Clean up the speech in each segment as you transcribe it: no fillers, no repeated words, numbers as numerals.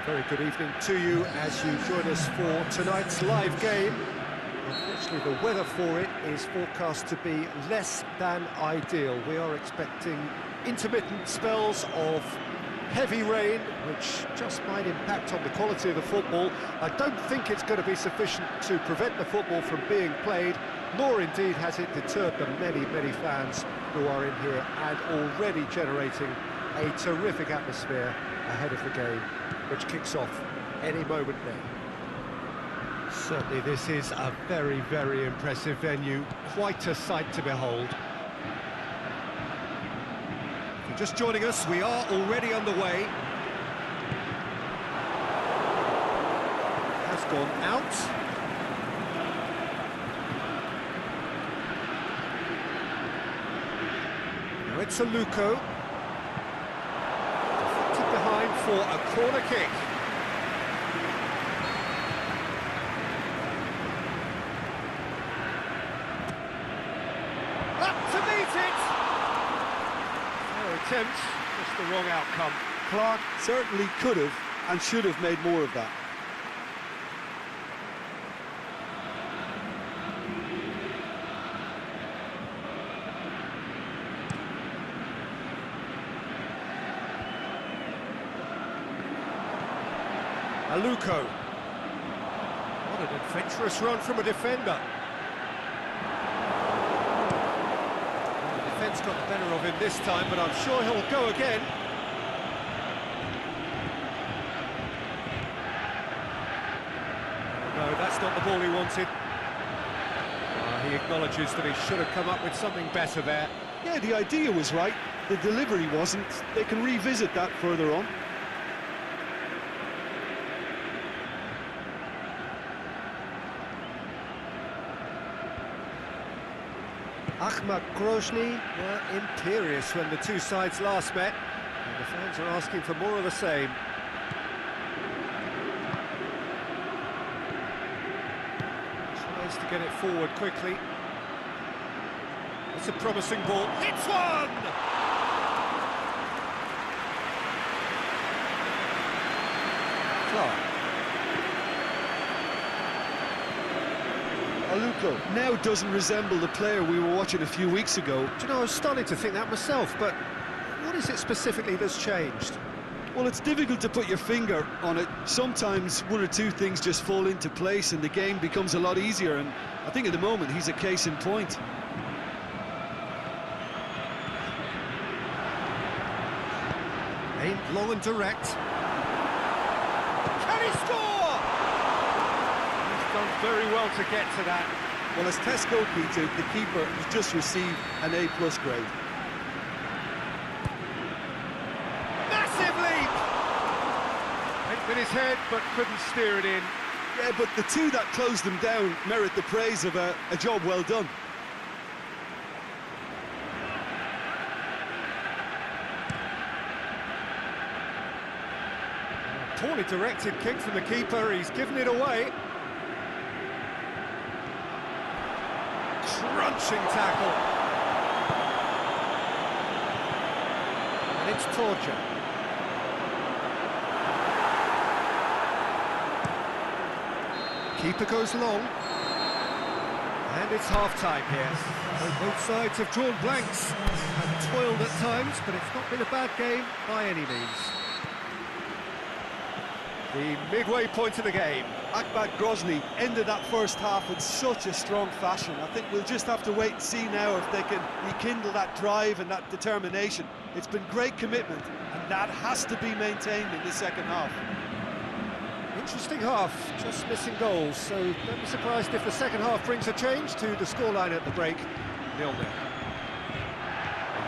A very good evening to you as you join us for tonight's live game. Unfortunately, the weather for it is forecast to be less than ideal. We are expecting intermittent spells of heavy rain, which just might impact on the quality of the football. I don't think it's going to be sufficient to prevent the football from being played, nor indeed has it deterred the many fans who are in here and already generating a terrific atmosphere ahead of the game, which kicks off any moment now. Certainly this is a very impressive venue, quite a sight to behold. If you're just joining us, we are already underway. Has gone out. Now it's a Luco. Deflected behind for a corner kick. Attempt, just the wrong outcome. Clark certainly could have and should have made more of that. Aluko. What an adventurous run from a defender. Got the better of him this time, but I'm sure he'll go again. No, that's not the ball he wanted. He acknowledges that he should have come up with something better there. Yeah, the idea was right, the delivery wasn't. They can revisit that further on. Ahmad Grozny were imperious when the two sides last met, and the fans are asking for more of the same. Tries to get it forward quickly. It's a promising ball. Hits one! Clark. Aluko now doesn't resemble the player we were watching a few weeks ago. Do you know, I was starting to think that myself, but what is it specifically that's changed? Well, it's difficult to put your finger on it. Sometimes one or two things just fall into place and the game becomes a lot easier, and I think at the moment he's a case in point. Aimed long and direct. Can he score? Done very well to get to that. Well, as test goalkeeper, the keeper has just received an A+ grade. Massive leap! Went with his head, but couldn't steer it in. Yeah, but the two that closed them down merit the praise of a job well done. Poorly directed kick from the keeper, he's given it away. Crunching tackle. And it's Torture. Keeper goes long. And it's half-time here. So both sides have drawn blanks and toiled at times, but it's not been a bad game by any means. The midway point of the game. Ahmad Grozny ended that first half in such a strong fashion. I think we'll just have to wait and see now if they can rekindle that drive and that determination. It's been great commitment, and that has to be maintained in the second half. Interesting half, just missing goals, so don't be surprised if the second half brings a change to the scoreline at the break, 0-0. The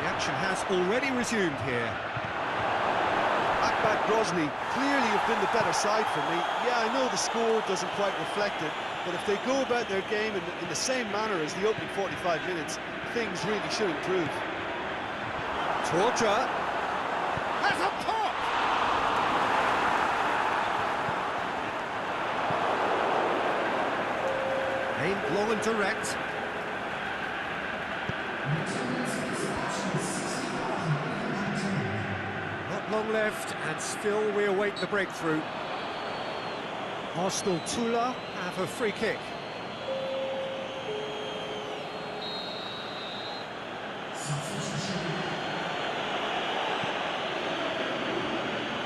action has already resumed here. Ahmad Grozny clearly have been the better side for me. Yeah, I know the score doesn't quite reflect it, but if they go about their game in the same manner as the opening 45 minutes, things really should improve. Torture has a pop! Aimed long and direct. Not long left, and still we await the breakthrough. Arsenal Tula have a free kick.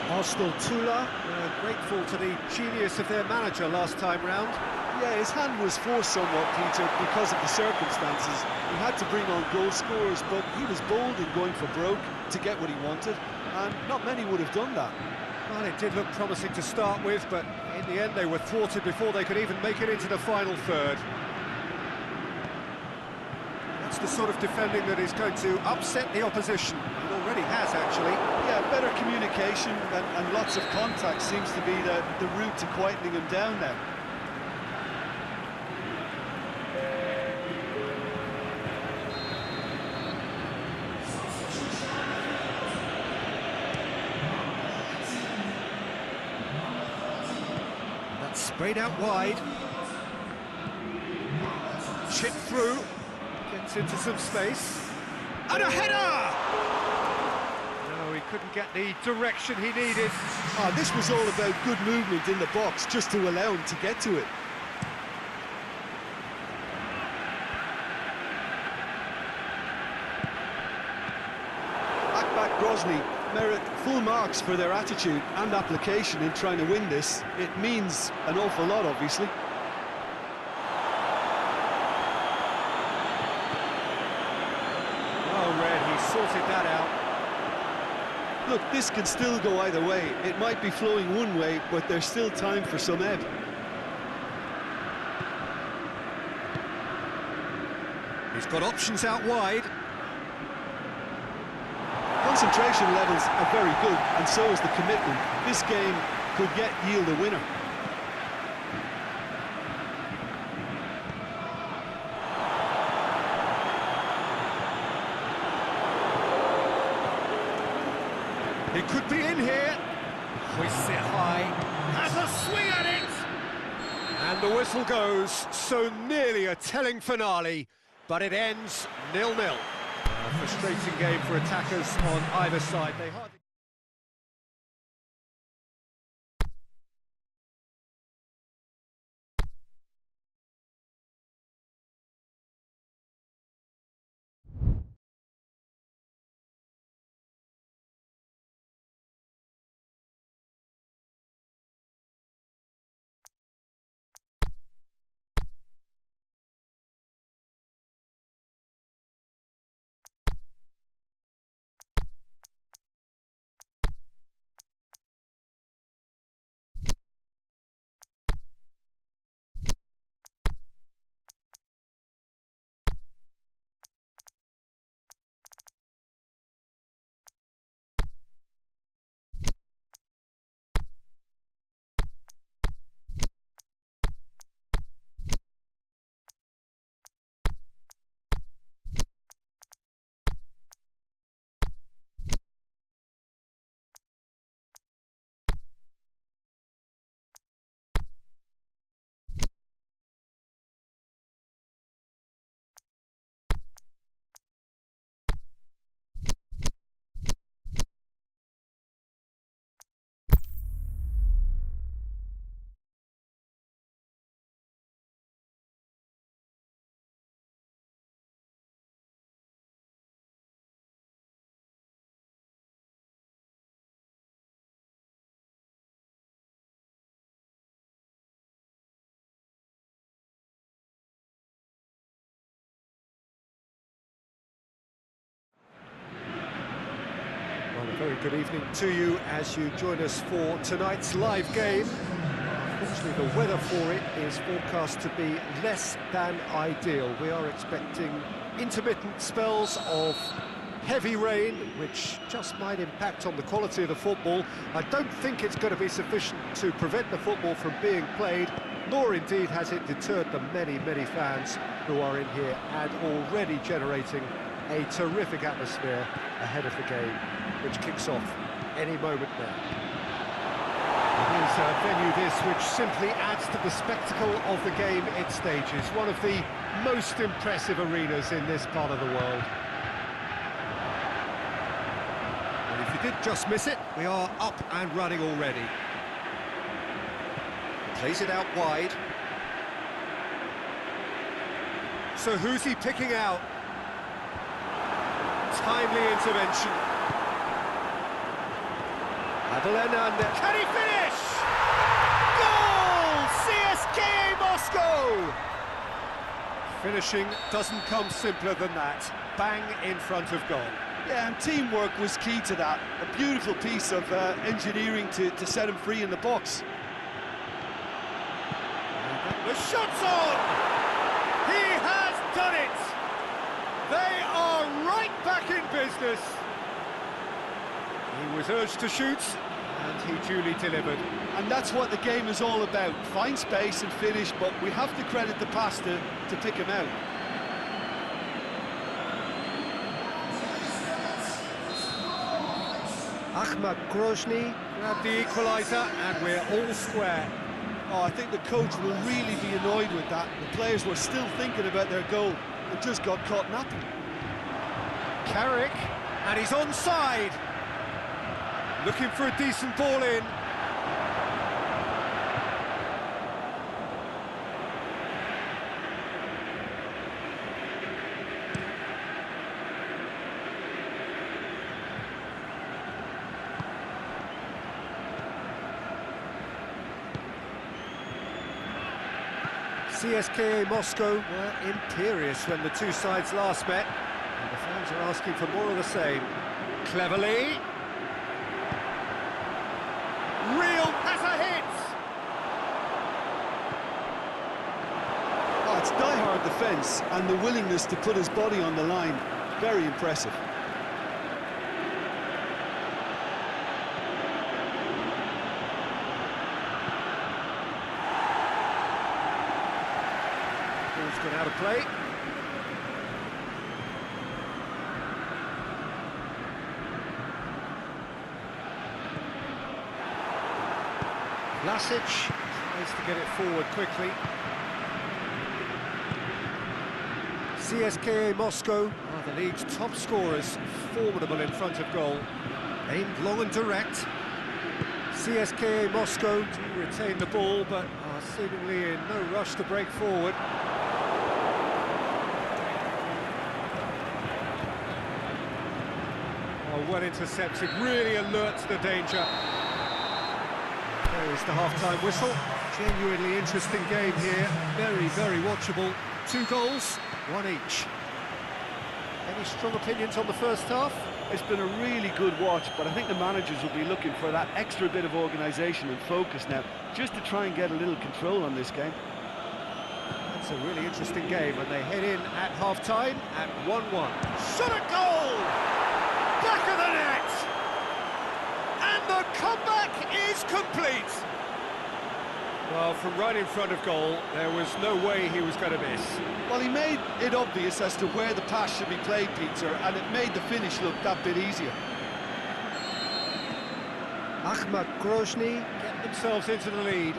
Arsenal Tula grateful to the genius of their manager last time round. Yeah, his hand was forced somewhat, Peter, because of the circumstances. He had to bring on goal scorers, but he was bold in going for broke to get what he wanted, and not many would have done that. Well, it did look promising to start with, but in the end they were thwarted before they could even make it into the final third. That's the sort of defending that is going to upset the opposition. It already has, actually. Yeah, better communication and lots of contact seems to be the route to quietening him down now. That's sprayed out wide. Chip through. Gets into some space. And a header! No, he couldn't get the direction he needed. This was all about good movement in the box, just to allow him to get to it. Akbak Grozny merit full marks for their attitude and application in trying to win this. It means an awful lot, obviously. Sorted that out. Look, this can still go either way. It might be flowing one way, but there's still time for some ebb. He's got options out wide. Concentration levels are very good, and so is the commitment. This game could yet yield a winner. It could be in here. Hoists it high. Has a swing at it! And the whistle goes. So nearly a telling finale, but it ends 0-0. A frustrating game for attackers on either side. They hardly... Very good evening to you as you join us for tonight's live game. Unfortunately, the weather for it is forecast to be less than ideal. We are expecting intermittent spells of heavy rain, which just might impact on the quality of the football. I don't think it's going to be sufficient to prevent the football from being played, nor indeed has it deterred the many, many fans who are in here and already generating a terrific atmosphere ahead of the game, which kicks off any moment now. It is a venue this which simply adds to the spectacle of the game it stages. One of the most impressive arenas in this part of the world. And if you did just miss it, we are up and running already. Plays it out wide. So who's he picking out? Timely intervention. Abel Hernandez. Can he finish? Goal! CSKA Moscow! Finishing doesn't come simpler than that. Bang in front of goal. Yeah, and teamwork was key to that. A beautiful piece of engineering to set him free in the box. The shot's on! He has done it! They are right back in business. He was urged to shoot, and he duly delivered. And that's what the game is all about. Find space and finish, but we have to credit the pass to pick him out. Ahmad Grozny grabbed the equaliser, and we're all square. Oh, I think the coach will really be annoyed with that. The players were still thinking about their goal. It just got caught napping. Carrick, and he's onside. Looking for a decent ball in. CSKA Moscow were imperious when the two sides last met, and the fans are asking for more of the same. Cleverly. Real has a hit! Oh, it's die-hard defence and the willingness to put his body on the line. Very impressive. Ball's gone out of play. Lasic tries to get it forward quickly. CSKA Moscow are the league's top scorers, formidable in front of goal. Aimed long and direct. CSKA Moscow do retain the ball, but are seemingly in no rush to break forward. Oh, well intercepted, really alert to the danger. There is the half-time whistle. Genuinely interesting game here. Very, very watchable. 2 goals, 1 each. Any strong opinions on the first half? It's been a really good watch, but I think the managers will be looking for that extra bit of organisation and focus now, just to try and get a little control on this game. That's a really interesting game, and they head in at half-time at 1-1. Shot at goal! Back of the net! And the comeback is complete! Well, from right in front of goal, there was no way he was going to miss. Well, he made it obvious as to where the pass should be played, Peter, and it made the finish look that bit easier. Ahmad Grozny get themselves into the lead.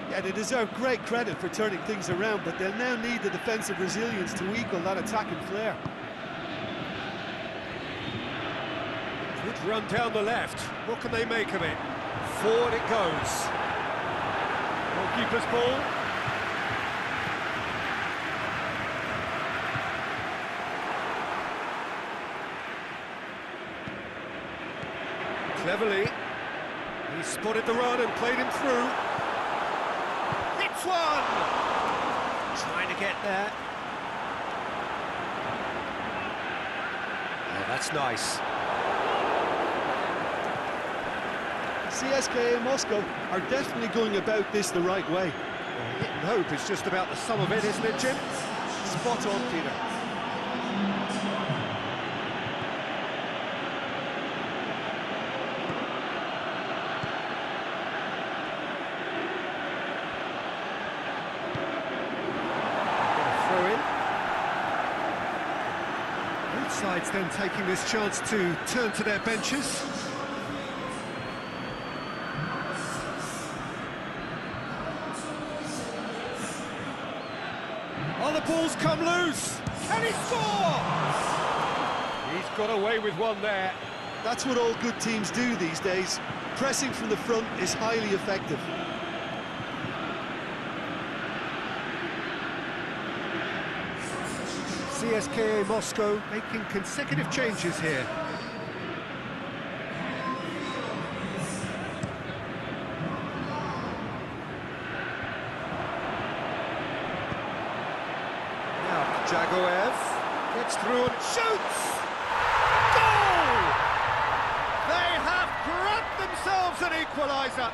Yeah, they deserve great credit for turning things around, but they'll now need the defensive resilience to equal that attacking flair. Good run down the left. What can they make of it? Forward it goes. Goalkeeper's ball. Cleverly. He spotted the run and played him through. Hits one! Trying to get there. Oh, that's nice. CSKA Moscow are definitely going about this the right way. Well, hit and hope is just about the sum of it, isn't it, Jim? Spot on, Peter. Throw in. Both sides then taking this chance to turn to their benches. Oh, the ball's come loose! Can he score? He's got away with one there. That's what all good teams do these days. Pressing from the front is highly effective. CSKA Moscow making consecutive changes here. Now Jagoev gets through and shoots! Goal! They have grabbed themselves an equaliser.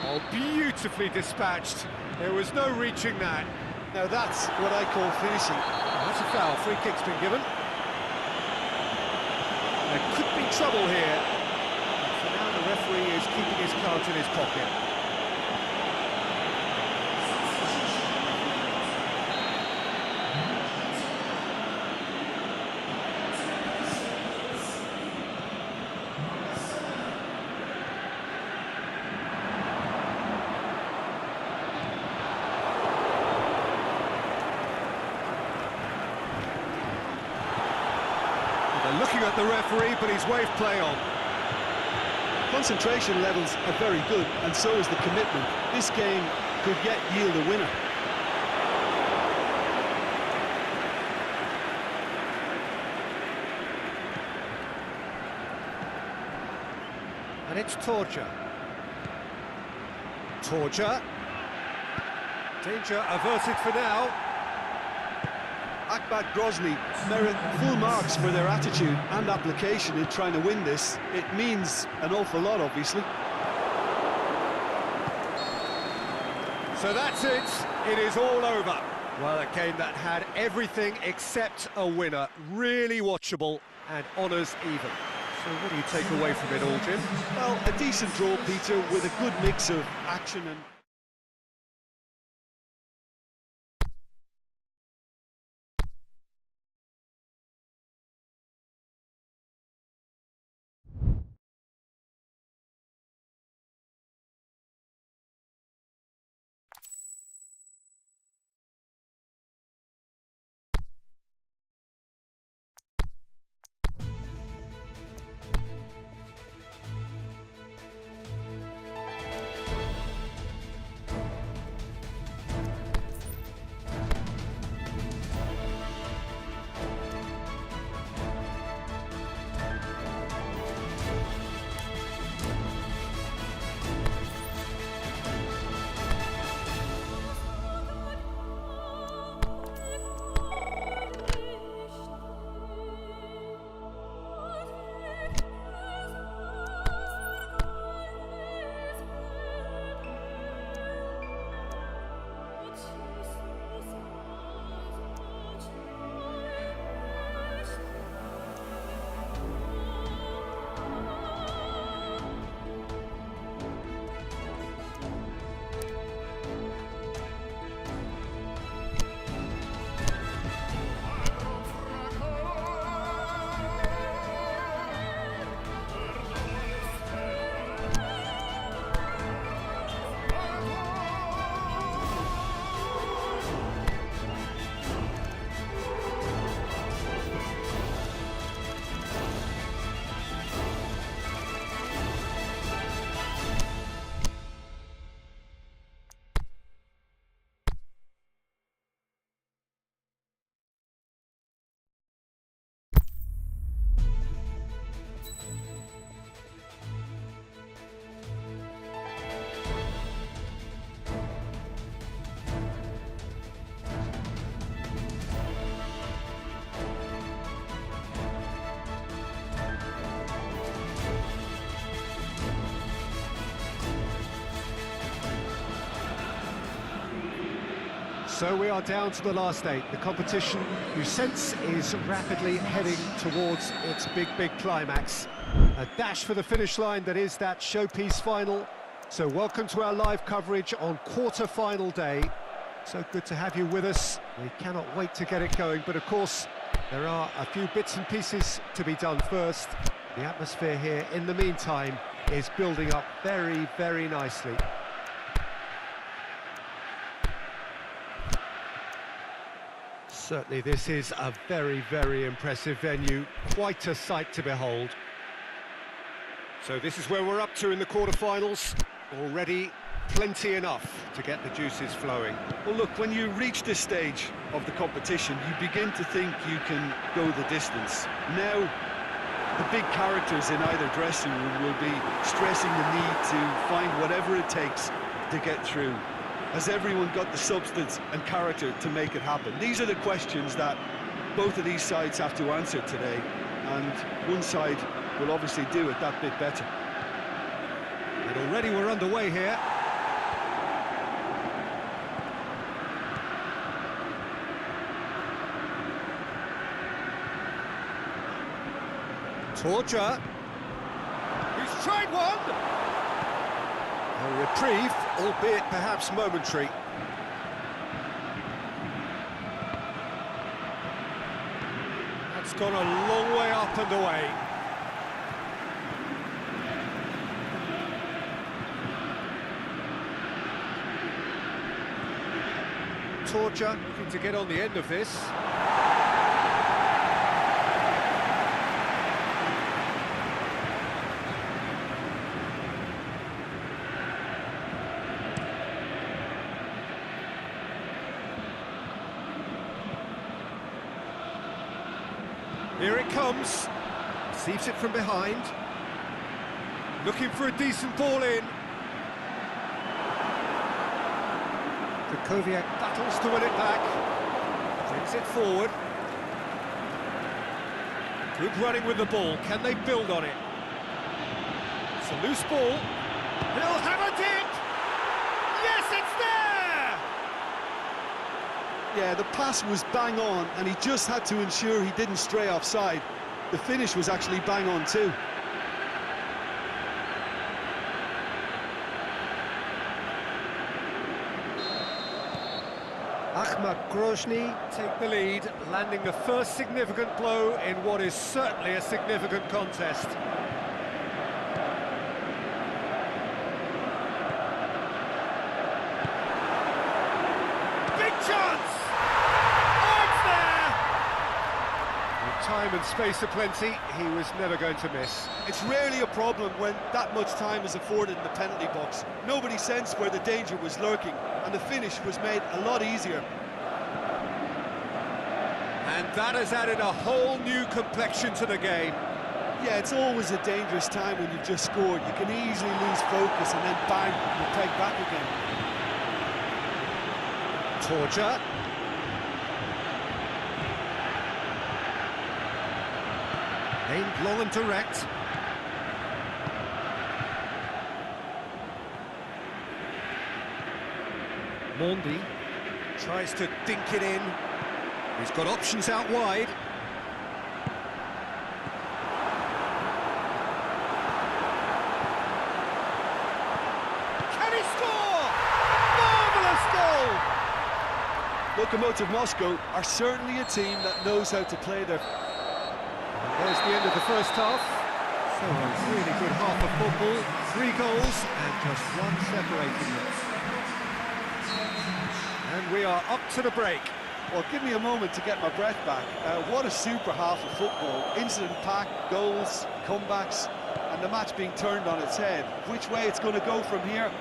Oh, beautifully dispatched. There was no reaching that. Now that's what I call finishing. Oh, that's a foul. Free kick's been given. There could be trouble here. So now the referee is keeping his cards in his pocket. They're looking at the referee, but he's waved play on. Concentration levels are very good, and so is the commitment. This game could yet yield a winner. And it's Torja. Torja. Danger averted for now. Ahmad Grozny merit full marks for their attitude and application in trying to win this. It means an awful lot, obviously. So that's it. It is all over. Well, a game that had everything except a winner. Really watchable and honours even. So what do you take away from it all, Jim? Well, a decent draw, Peter, with a good mix of action and... So we are down to the last 8. The competition, you sense, is rapidly heading towards its big climax. A dash for the finish line that is that showpiece final. So welcome to our live coverage on quarter-final day. So good to have you with us. We cannot wait to get it going, but of course, there are a few bits and pieces to be done first. The atmosphere here, in the meantime, is building up very nicely. Certainly this is a very impressive venue, quite a sight to behold. So this is where we're up to in the quarterfinals. Already plenty enough to get the juices flowing. Well, look, when you reach this stage of the competition, you begin to think you can go the distance. Now, the big characters in either dressing room will be stressing the need to find whatever it takes to get through. Has everyone got the substance and character to make it happen? These are the questions that both of these sides have to answer today, and one side will obviously do it that bit better. And already we're underway here. Torture. He's tried one! A reprieve, albeit perhaps momentary. That's gone a long way up and away. Torture looking to get on the end of this. Here it comes, receives it from behind, looking for a decent ball in. Krakowiak battles to win it back, brings it forward. Good running with the ball, can they build on it? It's a loose ball, he'll have a dip! Yes, it's there! Yeah, the pass was bang on, and he just had to ensure he didn't stray offside. The finish was actually bang on too. Ahmad Grozny take the lead, landing the first significant blow in what is certainly a significant contest. Big chance! Oh, it's there! With time and space aplenty, he was never going to miss. It's rarely a problem when that much time is afforded in the penalty box. Nobody sensed where the danger was lurking, and the finish was made a lot easier. And that has added a whole new complexion to the game. Yeah, it's always a dangerous time when you've just scored. You can easily lose focus and then bang, you're pegged back again. Torture. Aimed long and direct. Mondi tries to dink it in. He's got options out wide. Can he score? Marvellous goal! Lokomotiv Moscow are certainly a team that knows how to play their... There's the end of the first half. So a really good half of football. 3 goals and just one separating them. And we are up to the break. Well, give me a moment to get my breath back. What a super half of football. Incident-packed, goals, comebacks, and the match being turned on its head. Which way it's going to go from here,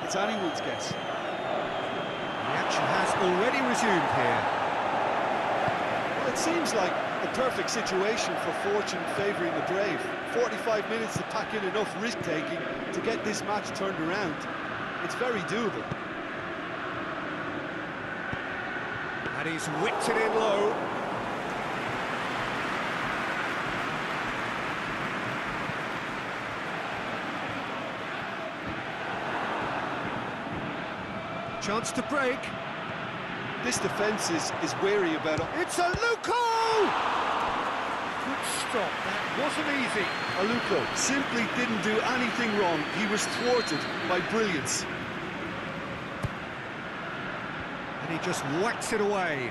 it's anyone's guess. The action has already resumed here. Well, it seems like the perfect situation for fortune favouring the brave. 45 minutes to pack in enough risk-taking to get this match turned around. It's very doable. And he's whipped it in low. Chance to break. This defence is wary about it. It's a Luko! Good stop, that wasn't easy. Aluko simply didn't do anything wrong. He was thwarted by brilliance. And he just whacks it away.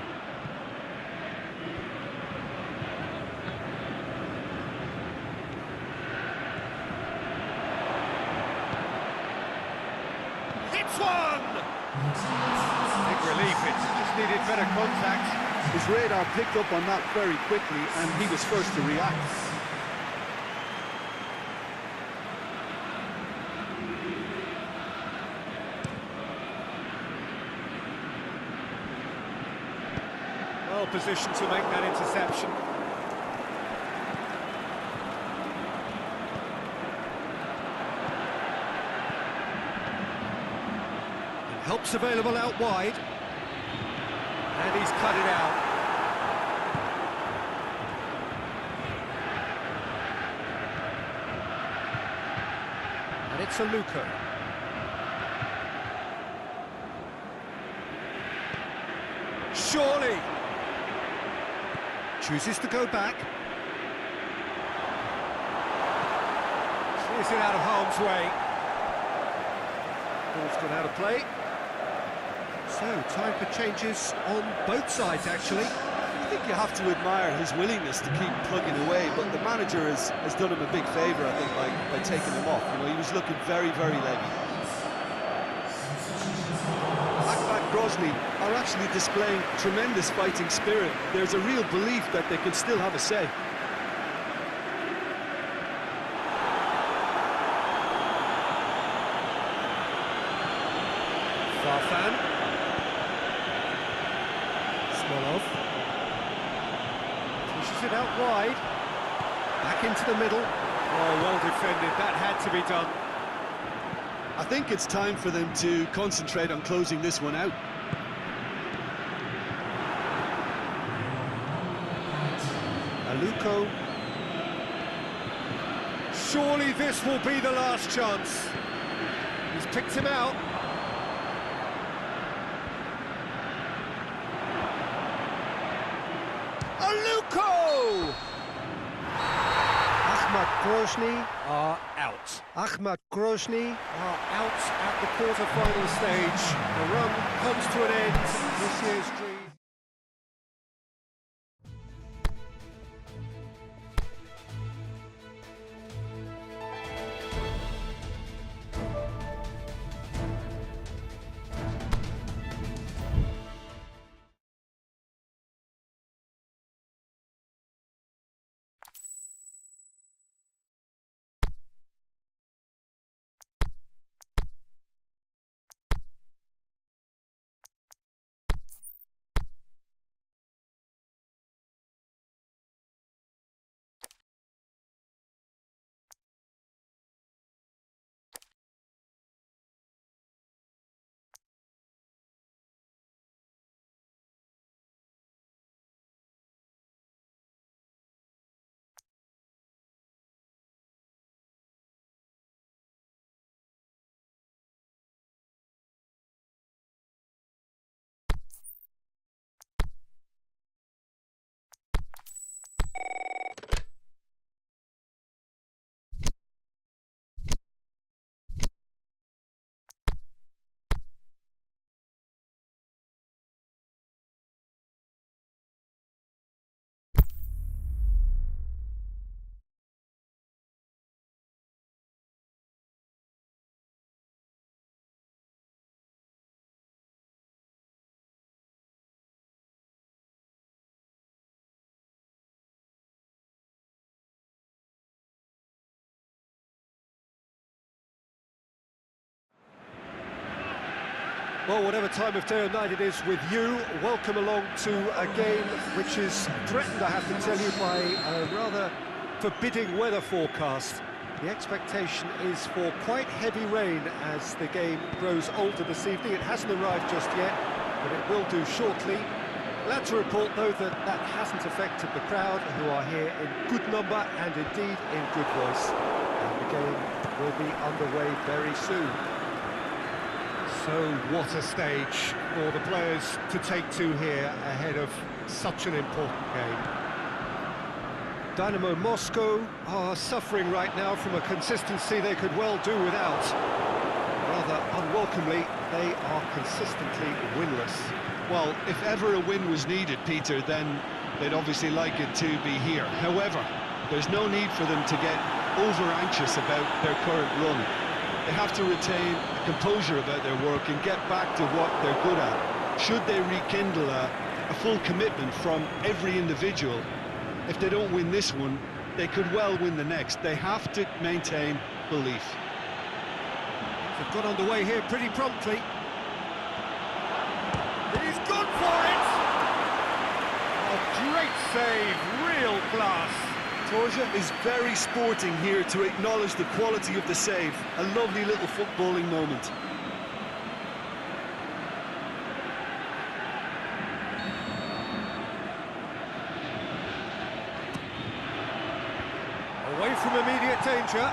Hits one! Big relief, it just needed better contact. His radar picked up on that very quickly, and he was first to react. position to make that interception. And help's available out wide. And he's cut it out. And it's a Luca. Surely! Chooses to go back. Clears it out of harm's way. Ball's gone out of play. So, time for changes on both sides, actually. I think you have to admire his willingness to keep plugging away, but the manager has done him a big favour, I think, by taking him off. You know, he was looking very, very leggy. Grozny are actually displaying tremendous fighting spirit. There's a real belief that they can still have a say. Farfan. Smolov. Pushes it out wide. Back into the middle. Oh, well defended. That had to be done. I think it's time for them to concentrate on closing this one out. Aluko. Surely this will be the last chance. He's picked him out. Aluko! Ahmad Grozny are out. Ahmad Grozny are out at the quarter-final stage. The run comes to an end. This year's dream. Well, whatever time of day or night it is with you, welcome along to a game which is threatened, I have to tell you, by a rather forbidding weather forecast. The expectation is for quite heavy rain as the game grows older this evening. It hasn't arrived just yet, but it will do shortly. Glad to report, though, that that hasn't affected the crowd, who are here in good number and indeed in good voice. And the game will be underway very soon. So what a stage for the players to take to here ahead of such an important game. Dynamo Moscow are suffering right now from a consistency they could well do without. Rather unwelcomely, they are consistently winless. Well, if ever a win was needed, Peter, then they'd obviously like it to be here. However, there's no need for them to get over-anxious about their current run. They have to retain a composure about their work and get back to what they're good at. Should they rekindle a full commitment from every individual, if they don't win this one, they could well win the next. They have to maintain belief. They've got underway here pretty promptly. He's gone for it! Great save, real class. Torja is very sporting here to acknowledge the quality of the save. A lovely little footballing moment. Away from immediate danger.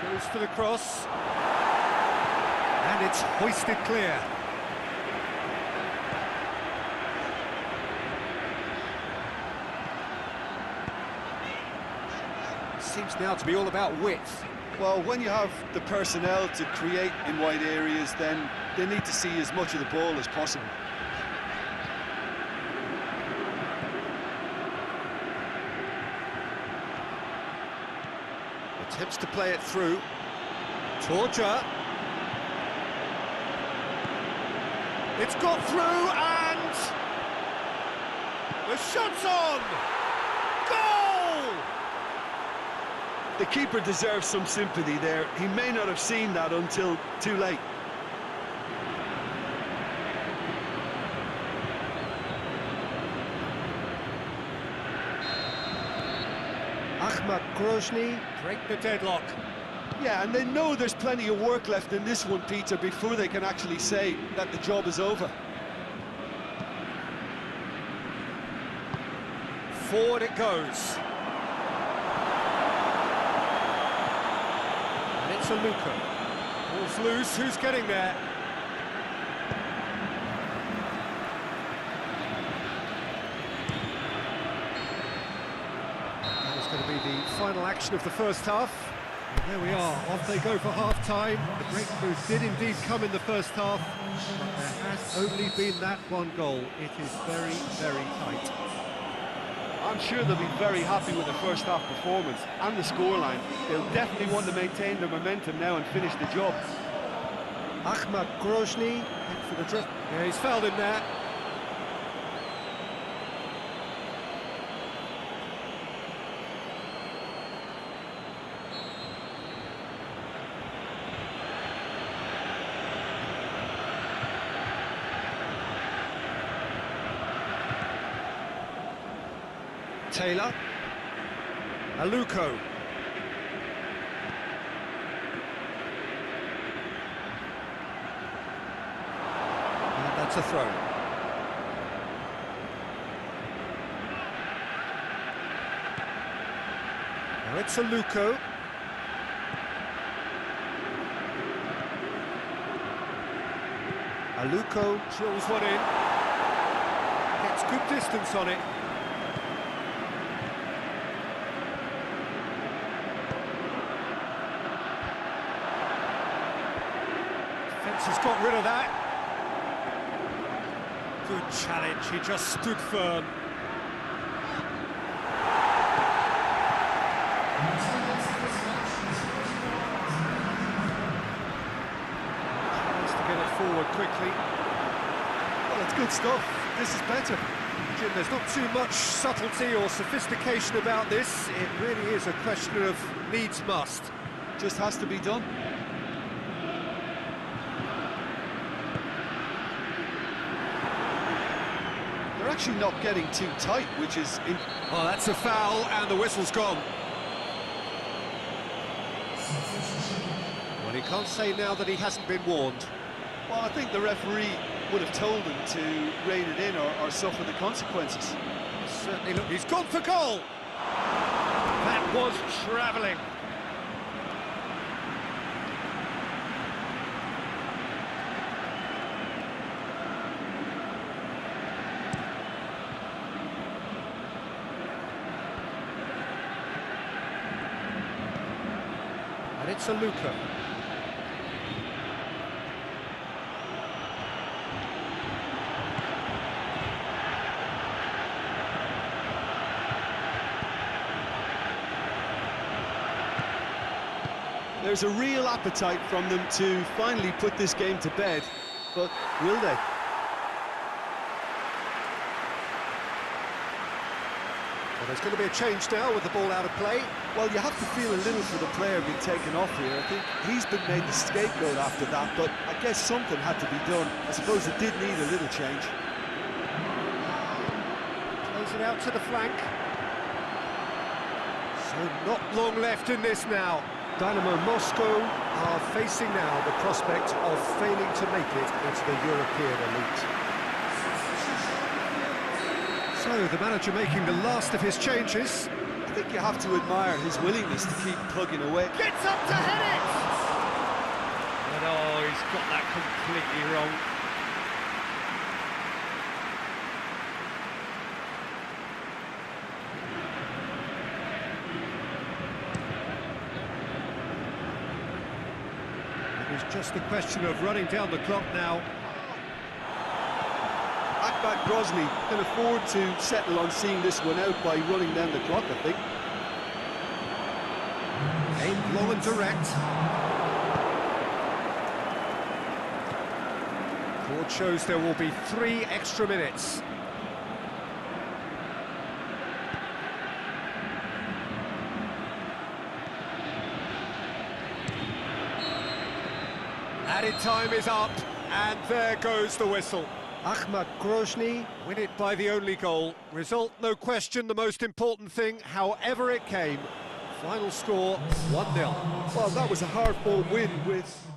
Goes for the cross. And it's hoisted clear. Seems now to be all about width. Well, when you have the personnel to create in wide areas, then they need to see as much of the ball as possible. Attempts to play it through. Torja. It's got through and the shot's on! Goal! The keeper deserves some sympathy there. He may not have seen that until too late. Ahmad break the deadlock. Yeah, and they know there's plenty of work left in this one, Peter, before they can actually say that the job is over. Forward it goes. And it's a Luka. Ball's loose, who's getting there? That is going to be the final action of the first half. And there we are, off they go for half-time. The breakthrough did indeed come in the first half, but there has only been that one goal. It is very, very tight. I'm sure they'll be very happy with the first half performance and the scoreline. They'll definitely want to maintain their momentum now and finish the job. Ahmad Grozny, head for the drift. Yeah, he's fouled him there. Taylor. Aluko. And that's a throw. Now it's Aluko. Aluko drills one in. Gets good distance on it. Has got rid of that. Good challenge, he just stood firm. Tries to get it forward quickly. Well, it's good stuff. This is better. Jim, there's not too much subtlety or sophistication about this. It really is a question of needs must. Just has to be done. Actually not getting too tight, which is... Oh, that's a foul, and the whistle's gone. Well, he can't say now that he hasn't been warned. Well, I think the referee would have told him to rein it in or suffer the consequences. Certainly, look, he's gone for goal! That was travelling. And it's a Luka. There's a real appetite from them to finally put this game to bed, but will they? There's going to be a change now with the ball out of play. Well, you have to feel a little for the player being taken off here. I think he's been made the scapegoat after that, but I guess something had to be done. I suppose it did need a little change. Plays it out to the flank. So not long left in this now. Dynamo Moscow are facing now the prospect of failing to make it into the European elite. So the manager making the last of his changes. I think you have to admire his willingness to keep plugging away. Gets up to head it! But oh, he's got that completely wrong. It's just a question of running down the clock now. Akbat Grozny can afford to settle on seeing this one out by running down the clock, I think. Aimed low and direct. Court shows there will be 3 extra minutes. Added time is up, and there goes the whistle. Ahmad Grozny win it by the only goal. Result, no question, the most important thing, however it came. Final score, 1-0. Well, that was a hard-fought win with